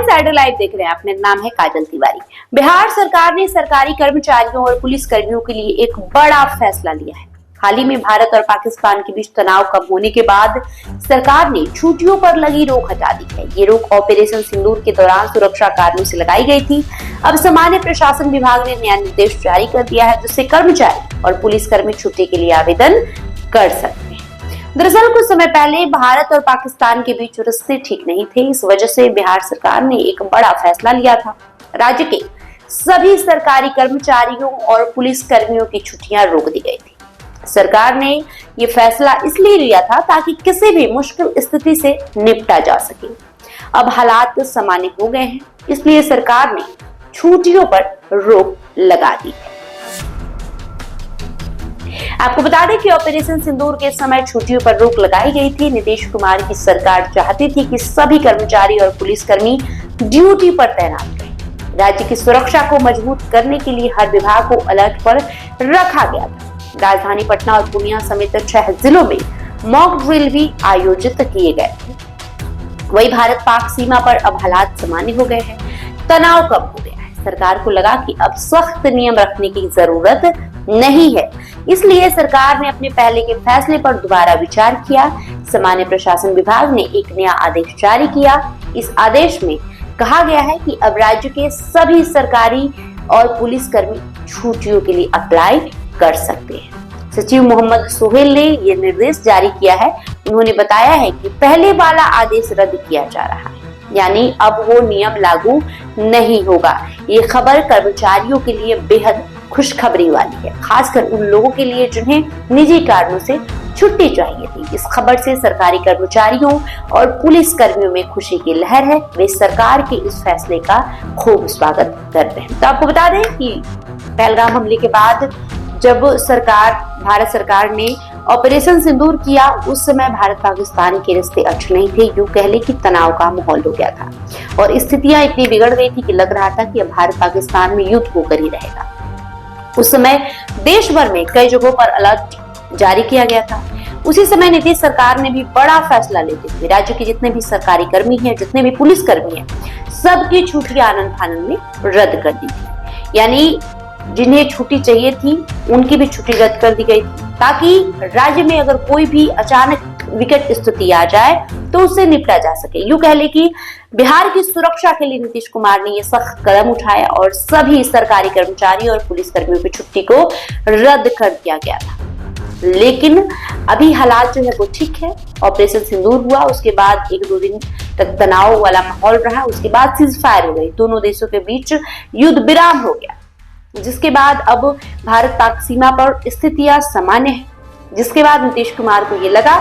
Saturday live देख रहे हैं आप। मेरा नाम है काजल तिवारी। बिहार सरकार ने सरकारी कर्मचारियों और पुलिस कर्मियों के लिए एक बड़ा फैसला लिया है। हाल ही में भारत और पाकिस्तान के बीच तनाव कम होने के बाद सरकार ने छुट्टियों पर लगी रोक हटा दी है। ये रोक ऑपरेशन सिंदूर के दौरान सुरक्षा कारणों से लगाई गई थी। अब सामान्य प्रशासन विभाग ने नया निर्देश जारी कर दिया है, जिससे कर्मचारी और पुलिसकर्मी छुट्टी के लिए आवेदन कर सकते हैं। दरअसल कुछ समय पहले भारत और पाकिस्तान के बीच रिश्ते ठीक नहीं थे। इस वजह से बिहार सरकार ने एक बड़ा फैसला लिया था। राज्य के सभी सरकारी कर्मचारियों और पुलिस कर्मियों की छुट्टियां रोक दी गई थी। सरकार ने ये फैसला इसलिए लिया था ताकि किसी भी मुश्किल स्थिति से निपटा जा सके। अब हालात सामान्य हो गए हैं, इसलिए सरकार ने छुट्टियों पर रोक लगा दी है। आपको बता दें कि ऑपरेशन सिंदूर के समय छुट्टियों पर रोक लगाई गई थी। नीतीश कुमार की सरकार चाहती थी कि सभी कर्मचारी और पुलिसकर्मी ड्यूटी पर तैनात रहे। राज्य की सुरक्षा को मजबूत करने के लिए हर विभाग को अलर्ट पर रखा गया था। राजधानी पटना और पूर्णिया समेत 6 जिलों में मॉक ड्रिल भी आयोजित किए गए थे। वही भारत पाक सीमा पर अब हालात सामान्य हो गए हैं, तनाव कम हो गया है। सरकार को लगा कि अब सख्त नियम रखने की जरूरत नहीं है, इसलिए सरकार ने अपने पहले के फैसले पर दोबारा विचार किया। सामान्य प्रशासन विभाग ने एक नया आदेश जारी किया। इस आदेश में कहा गया है कि अब राज्य के सभी सरकारी और पुलिसकर्मी छुट्टियों के लिए अप्लाई कर सकते हैं। सचिव मोहम्मद सोहेल ने यह निर्देश जारी किया है। उन्होंने बताया है कि पहले वाला आदेश रद्द किया जा रहा है, यानी अब वो नियम लागू नहीं होगा। ये खबर कर्मचारियों के लिए बेहद खुशखबरी वाली है, खासकर उन लोगों के लिए जिन्हें निजी कारणों से छुट्टी चाहिए थी। इस खबर से सरकारी कर्मचारियों और पुलिस कर्मियों में खुशी की लहर है। वे सरकार के इस फैसले का खूब स्वागत करते हैं। तो आपको बता दें कि पहलगाम हमले के बाद जब भारत सरकार ने ऑपरेशन सिंदूर किया, उस समय भारत पाकिस्तान के रिश्ते अच्छे नहीं थे। यूं कह ले कि तनाव का माहौल हो गया था और स्थितियां इतनी बिगड़ गई थी कि लग रहा था कि अब भारत पाकिस्तान में युद्ध होकर ही रहेगा। उस समय देश भर में कई जगहों पर अलर्ट जारी किया गया था। उसी समय नीतीश सरकार ने भी बड़ा फैसला लेते हुए राज्य के जितने भी सरकारी कर्मी हैं, जितने भी पुलिस कर्मी हैं, सबकी छुट्टियां आनंद फानंद में रद्द कर दी थी। यानी जिन्हें छुट्टी चाहिए थी उनकी भी छुट्टी रद्द कर दी गई थी, ताकि राज्य में अगर कोई भी अचानक विकट स्थिति आ जाए तो उससे निपटा जा सके। यूं कह ले कि बिहार की सुरक्षा के लिए नीतीश कुमार ने यह सख्त कदम उठाया और सभी सरकारी कर्मचारी और पुलिस कर्मियों की छुट्टी को रद्द कर दिया गया था। लेकिन अभी हालात जो है वो ठीक है। ऑपरेशन सिंदूर हुआ, उसके बाद 1-2 दिन तक तनाव वाला माहौल रहा, उसके बाद सीज फायर हो गई, दोनों देशों के बीच युद्ध विराम हो गया, जिसके बाद अब भारत पाक सीमा पर स्थितियां सामान्य है। जिसके बाद नीतीश कुमार को ये लगा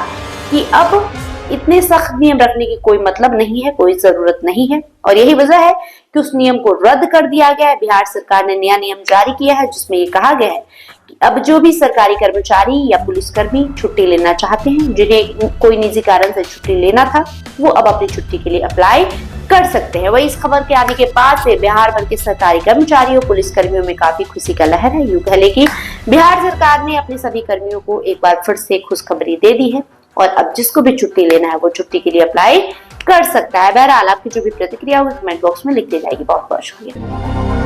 कि अब इतने सख्त नियम रखने की कोई मतलब नहीं है, कोई जरूरत नहीं है, और यही वजह है कि उस नियम को रद्द कर दिया गया है। बिहार सरकार ने नया नियम जारी किया है, जिसमें ये कहा गया है कि अब जो भी सरकारी कर्मचारी या पुलिसकर्मी छुट्टी लेना चाहते हैं, जिन्हें कोई निजी कारण से छुट्टी लेना था, वो अब अपनी छुट्टी के लिए अप्लाई कर सकते हैं। वही इस खबर के आने के बाद से बिहार भर के सरकारी कर्मचारियों पुलिस कर्मियों में काफी खुशी का लहर है। यूं कह ले कि बिहार सरकार ने अपने सभी कर्मियों को एक बार फिर से खुशखबरी दे दी है और अब जिसको भी छुट्टी लेना है वो छुट्टी के लिए अप्लाई कर सकता है। बहरहाल आपकी जो भी प्रतिक्रिया होगी कमेंट बॉक्स में लिख दी जाएगी। बहुत बहुत शुक्रिया।